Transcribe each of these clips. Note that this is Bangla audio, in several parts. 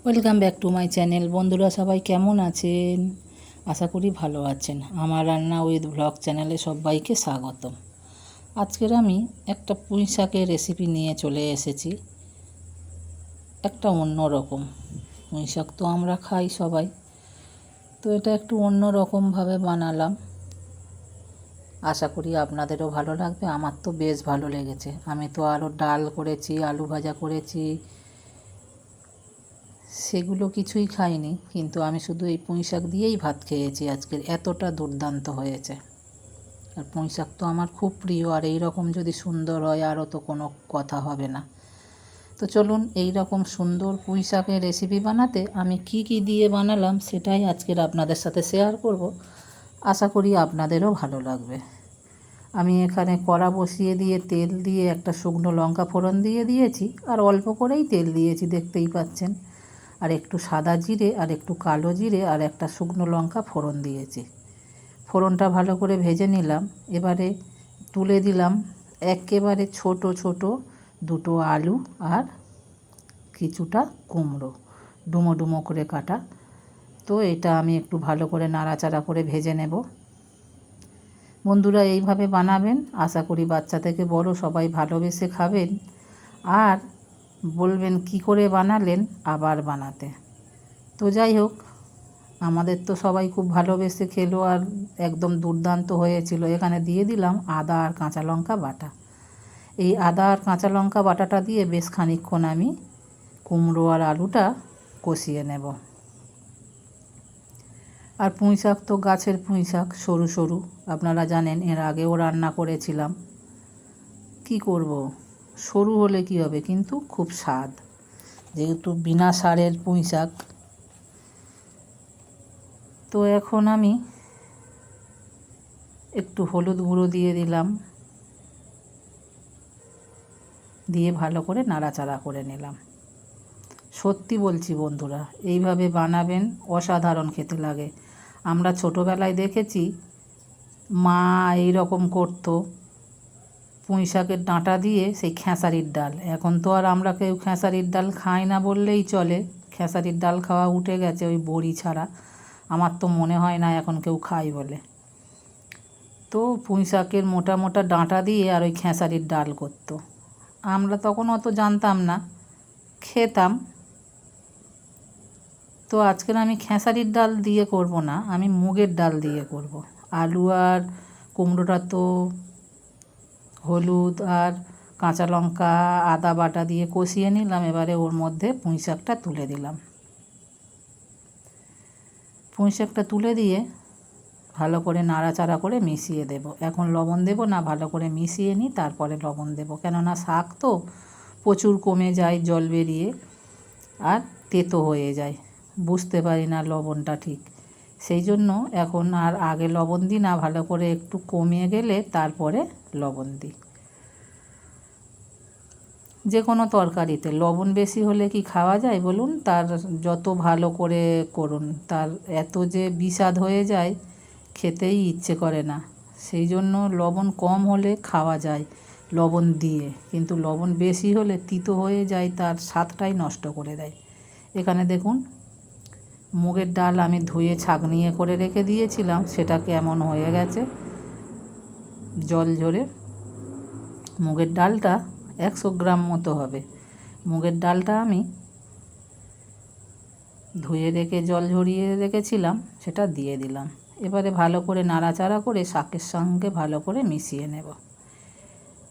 Welcome back to my channel. বন্ধুরা সবাই কেমন আছেন? আশা করি ভালো আছেন। আমার রান্না উইথ ব্লগ চ্যানেলে সবাইকে স্বাগতম। আজকের আমি একটা পুঁই শাকের রেসিপি নিয়ে চলে এসেছি। একটা অন্য রকম পুঁই শাক তো আমরা খাই সবাই, তো এটা একটু অন্য রকমভাবে বানালাম। আশা করি আপনাদেরও ভালো লাগবে। আমার তো বেশ ভালো লেগেছে। আমি তো আরও ডাল করেছি, আলু ভাজা করেছি, সেগুলো কিছুই খাইনি, কিন্তু আমি শুধু এই পুঁই শাক দিয়েই ভাত খেয়েছি আজকের। এতটা দুর্দান্ত হয়েছে। আর পুঁই শাক তো আমার খুব প্রিয়, আর এই রকম যদি সুন্দর হয় আরও তো কোনো কথা হবে না। তো চলুন এই রকম সুন্দর পুঁই শাকের রেসিপি বানাতে আমি কি দিয়ে বানালাম সেটাই আজকের আপনাদের সাথে শেয়ার করব। আশা করি আপনাদেরও ভালো লাগবে। আমি এখানে কড়া বসিয়ে দিয়ে তেল দিয়ে একটা শুকনো লঙ্কা ফোড়ন দিয়ে দিয়েছি, আর অল্প করেই তেল দিয়েছি, দেখতেই পাচ্ছেন। আর একটু সাদা জিরে আর একটু কালো জিরে আর একটা শুকনো লঙ্কা ফোড়ন দিয়েছি। ফোড়নটা ভালো করে ভেজে নিলাম। এবারে তুলে দিলাম একেবারে ছোট ছোট দুটো আলু আর কিছুটা কুমড়ো, ডুমো ডুমো করে কাটা। তো এটা আমি একটু ভালো করে নাড়াচাড়া করে ভেজে নেব। বন্ধুরা এইভাবে বানাবেন, আশা করি বাচ্চা থেকে বড় সবাই ভালোবেসে খাবেন, আর বলবেন কি করে বানালেন আবার বানাতে। তো যাই হোক, আমাদের তো সবাই খুব ভালোবেসে খেলো আর একদম দুর্দান্ত হয়েছিল। এখানে দিয়ে দিলাম আদা আর কাঁচা লঙ্কা বাটা। এই আদা আর কাঁচা লঙ্কা বাটাটা দিয়ে বেশ খানিকক্ষণ আমি কুমড়ো আর আলুটা কষিয়ে নেব। আর পুঁই শাক তো গাছের পুঁই শাক, সরু সরু, আপনারা জানেন, এর আগেও রান্না করেছিলাম। কি করব, সরু হলে কি হবে, কিন্তু খুব স্বাদ, যেহেতু বিনা সারের পুঁই শাক। তো এখন আমি একটু হলুদ গুঁড়ো দিয়ে দিলাম, দিয়ে ভালো করে নাড়াচাড়া করে নিলাম। সত্যি বলছি বন্ধুরা, এইভাবে বানাবেন, অসাধারণ খেতে লাগে। আমরা ছোটোবেলায় দেখেছি মা এই রকম করতো, পুঁই শাকের ডাঁটা দিয়ে সেই খেসারির ডাল। এখন তো আর আমরা কেউ খেসারির ডাল খাই না বললেই চলে। খেসারির ডাল খাওয়া উঠে গেছে, ওই বড়ি ছাড়া। আমার তো মনে হয় না এখন কেউ খাই বলে। তো পুঁই শাকের মোটা মোটা ডাঁটা দিয়ে আর ওই খেসারির ডাল করতো। আমরা তখন অত জানতাম না, খেতাম। তো আজকের আমি খেসারির ডাল দিয়ে করব না, আমি মুগের ডাল দিয়ে করব। আলু আর কুমড়োটা তো হলুদ আর কাঁচা লঙ্কা আদা বাটা দিয়ে কষিয়ে নিলাম। এবারে ওর মধ্যে পুঁই শাকটা তুলে দিলাম। পুঁই শাকটা তুলে দিয়ে ভালো করে নাড়াচাড়া করে মিশিয়ে দেব। এখন লবণ দেব না, ভালো করে মিশিয়ে নিই, তারপরে লবণ দেব। কেননা শাক তো প্রচুর কমে যায় জল বেরিয়ে, আর তেতো হয়ে যায়, বুঝতে পারি না লবণটা ঠিক। সেই জন্য এখন আর আগে লবণ দিই না, ভালো করে একটু কমিয়ে গেলে তারপরে লবণ দিই। যে কোনো তরকারিতে লবণ বেশি হলে কি খাওয়া যায় বলুন? তার যত ভালো করে করুন, তার এত যে বিস্বাদ হয়ে যায়, খেতেই ইচ্ছে করে না। সেই জন্য লবণ কম হলে খাওয়া যায় লবণ দিয়ে, কিন্তু লবণ বেশি হলে তিতো হয়ে যায়, তার স্বাদটাই নষ্ট করে দেয়। এখানে দেখুন, মুগের ডাল আমি ধুয়ে ছাঁকনিয়ে করে রেখে দিয়েছিলাম, সেটা কেমন হয়ে গেছে, জল ঝরে। মুগের ডালটা 100 গ্রাম মতো হবে। মুগের ডালটা আমি ধুয়ে রেখে জল ঝরিয়ে রেখেছিলাম, সেটা দিয়ে দিলাম। এবারে ভালো করে নাড়াচাড়া করে শাকের সঙ্গে ভালো করে মিশিয়ে নেব।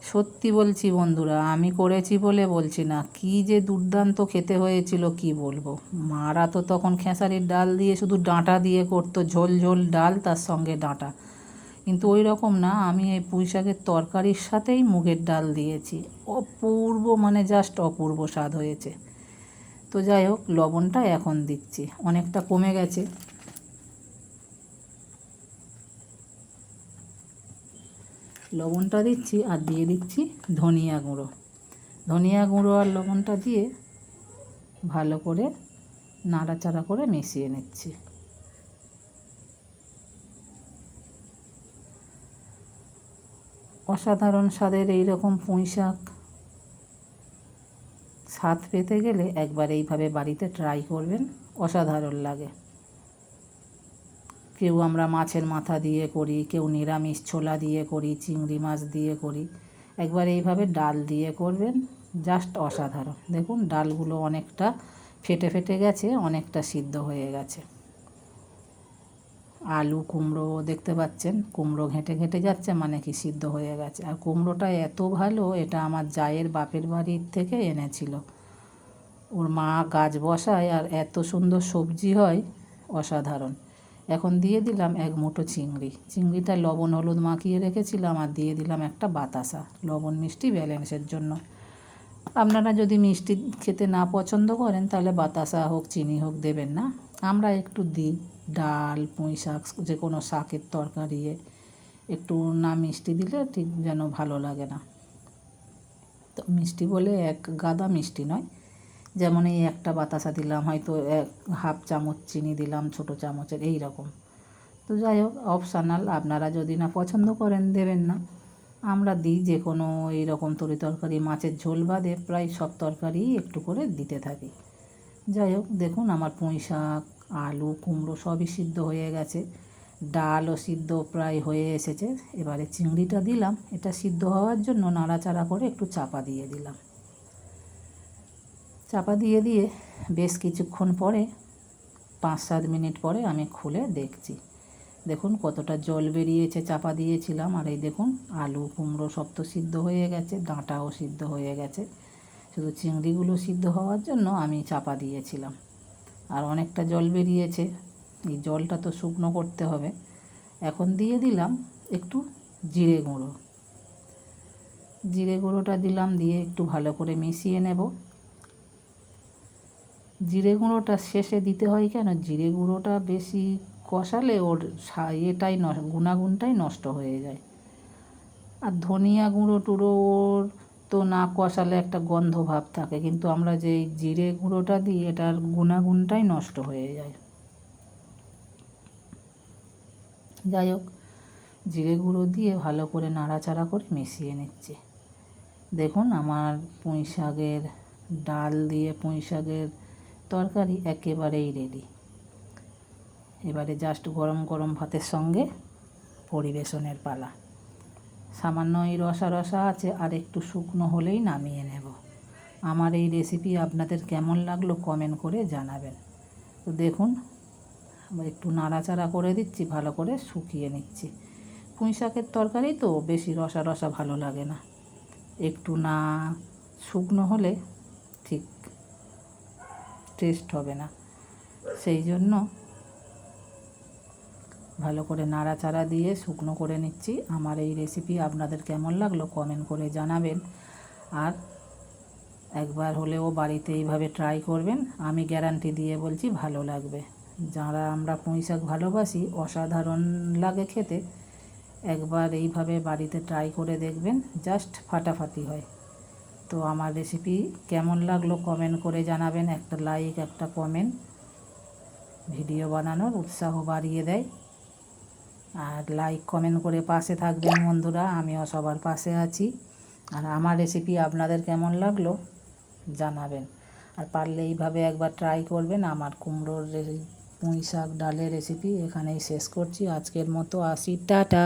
সত্যি বলছি বন্ধুরা, আমি করেছি বলে বলছি না, কি যে দুর্দান্ত খেতে হয়েছিল কি বলবো। মারা তো তখন খেসারির ডাল দিয়ে শুধু ডাঁটা দিয়ে করতো, ঝোল ঝোল ডাল তার সঙ্গে ডাঁটা, কিন্তু ওই রকম না, আমি এই পুঁই শাকের তরকারির সাথেই মুগের ডাল দিয়েছি। অপূর্ব, মানে জাস্ট অপূর্ব স্বাদ হয়েছে। তো যাই হোক, লবণটা এখন দিচ্ছি, অনেকটা কমে গেছে। লবণটা দিচ্ছি আর দিয়ে দিচ্ছি ধনিয়া গুঁড়ো। ধনিয়া গুঁড়ো আর লবণটা দিয়ে ভালো করে নাড়াচাড়া করে মিশিয়ে নিচ্ছি। অসাধারণ স্বাদের এই রকম পুঁই শাক স্বাদ পেতে গেলে একবার এইভাবে বাড়িতে ট্রাই করবেন, অসাধারণ লাগে। কেউ আমরা মাছের মাথা দিয়ে করি, কেউ নিরামিষ ছোলা দিয়ে করি, চিংড়ি মাছ দিয়ে করি। একবার এইভাবে ডাল দিয়ে করবেন, জাস্ট অসাধারণ। দেখুন ডালগুলো অনেকটা ফেটে ফেটে গেছে, অনেকটা সিদ্ধ হয়ে গেছে। আলু কুমড়ো দেখতে পাচ্ছেন, কুমড়ো ঘেঁটে ঘেঁটে যাচ্ছে, মানে কি সিদ্ধ হয়ে গেছে। আর কুমড়োটা এত ভালো, এটা আমার জায়ের বাপের বাড়ির থেকে এনেছিল। ওর মা গাছ বসায় আর এত সুন্দর সবজি হয়, অসাধারণ। এখন দিয়ে দিলাম এক মুঠো চিংড়ি। চিংড়িটা লবণ হলুদ মাখিয়ে রেখেছিলাম, আর দিয়ে দিলাম একটা বাতাসা, লবণ মিষ্টি ব্যালেন্সের জন্য। আপনারা যদি মিষ্টি খেতে না পছন্দ করেন তাহলে বাতাসা হোক চিনি হোক দেবেন না, আমরা একটু দিই। ডাল পুঁই শাক যে কোনো শাকের তরকারি একটু না মিষ্টি দিলে ঠিক যেন ভালো লাগে না। তো মিষ্টি বলে এক গাদা মিষ্টি নয়, যেমন এই একটা বাতাসা দিলাম, হয়তো হাফ চামচ চিনি দিলাম ছোটো চামচের, এই রকম। তো যাই হোক, অপশানাল, আপনারা যদি না পছন্দ করেন দেবেন না। আমরা দিই যে কোনো এইরকম তরকারি, মাছের ঝোল বাদে প্রায় সব তরকারি একটু করে দিতে থাকি। যাই হোক, দেখুন আমার পুঁই শাক আলু কুমড়ো সবই সিদ্ধ হয়ে গেছে, ডালও সিদ্ধ প্রায় হয়ে এসেছে। এবারে চিংড়িটা দিলাম, এটা সিদ্ধ হওয়ার জন্য নাড়াচাড়া করে একটু চাপা দিয়ে দিলাম। চাপা দিয়ে দিয়ে বেশ কিছুক্ষণ পরে 5-7 মিনিট পরে আমি খুলে দেখছি। দেখুন কতটা জল বেরিয়েছে, চাপা দিয়েছিলাম। আর এই দেখুন আলু কুমড়ো সব তো সিদ্ধ হয়ে গেছে, ডাঁটাও সিদ্ধ হয়ে গেছে, শুধু চিংড়িগুলো সিদ্ধ হওয়ার জন্য আমি চাপা দিয়েছিলাম। আর অনেকটা জল বেরিয়েছে, এই জলটা তো শুকনো করতে হবে। এখন দিয়ে দিলাম একটু জিরে গুঁড়ো। জিরে গুঁড়োটা দিলাম, দিয়ে একটু ভালো করে মিশিয়ে নেব। জিরে গুঁড়োটা শেষে দিতে হয় কেন, জিরে গুঁড়োটা বেশি কষালে ওর এটাই গুণাগুণটাই নষ্ট হয়ে যায়। আর ধনিয়া গুঁড়ো টুড়ো ওর তো না কষালে একটা গন্ধ ভাব থাকে, কিন্তু আমরা যে জিরে গুঁড়োটা দিই এটার গুণাগুণটাই নষ্ট হয়ে যায়। যাই হোক, জিরে গুঁড়ো দিয়ে ভালো করে নাড়াচাড়া করে মিশিয়ে নিচ্ছি। দেখুন আমার পুঁই শাকের ডাল দিয়ে পুঁই শাকের তরকারি একেবারেই রেডি। এবারে জাস্ট গরম গরম ভাতের সঙ্গে পরিবেশনের পালা। সামান্য এই রসা রসা আছে, আর একটু শুকনো হলেই নামিয়ে নেব। আমার এই রেসিপি আপনাদের কেমন লাগলো কমেন্ট করে জানাবেন। তো দেখুন একটু নাড়াচাড়া করে দিচ্ছি, ভালো করে শুকিয়ে নিচ্ছি। পুঁই শাকের তরকারি তো বেশি রসা রসা ভালো লাগে না, একটু না শুকনো হলে ঠিক টেস্ট হবে না। সেই জন্য ভালো করে নাড়াচাড়া দিয়ে শুকনো করে নিচ্ছি। আমার এই রেসিপি আপনাদের কেমন লাগলো কমেন্ট করে জানাবেন। আর একবার হলেও বাড়িতে এইভাবে ট্রাই করবেন, আমি গ্যারান্টি দিয়ে বলছি ভালো লাগবে। যারা আমরা পুঁই শাক ভালোবাসি, অসাধারণ লাগে খেতে। একবার এইভাবে বাড়িতে ট্রাই করে দেখবেন, জাস্ট ফাটাফাটি হয়। তো আমার রেসিপি কেমন লাগলো কমেন্ট করে জানাবেন। একটা লাইক একটা কমেন্ট ভিডিও বানানোর উৎসাহ বাড়িয়ে দেয়। আর লাইক কমেন্ট করে পাশে থাকবেন বন্ধুরা, আমিও সবার পাশে আছি। আর আমার রেসিপি আপনাদের কেমন লাগলো জানাবেন। আর পারলে এইভাবে একবার ট্রাই করবেন। আমার কুমড়োর পুঁই শাক ডালের রেসিপি এখানেই শেষ করছি। আজকের মতো আসি, টাটা।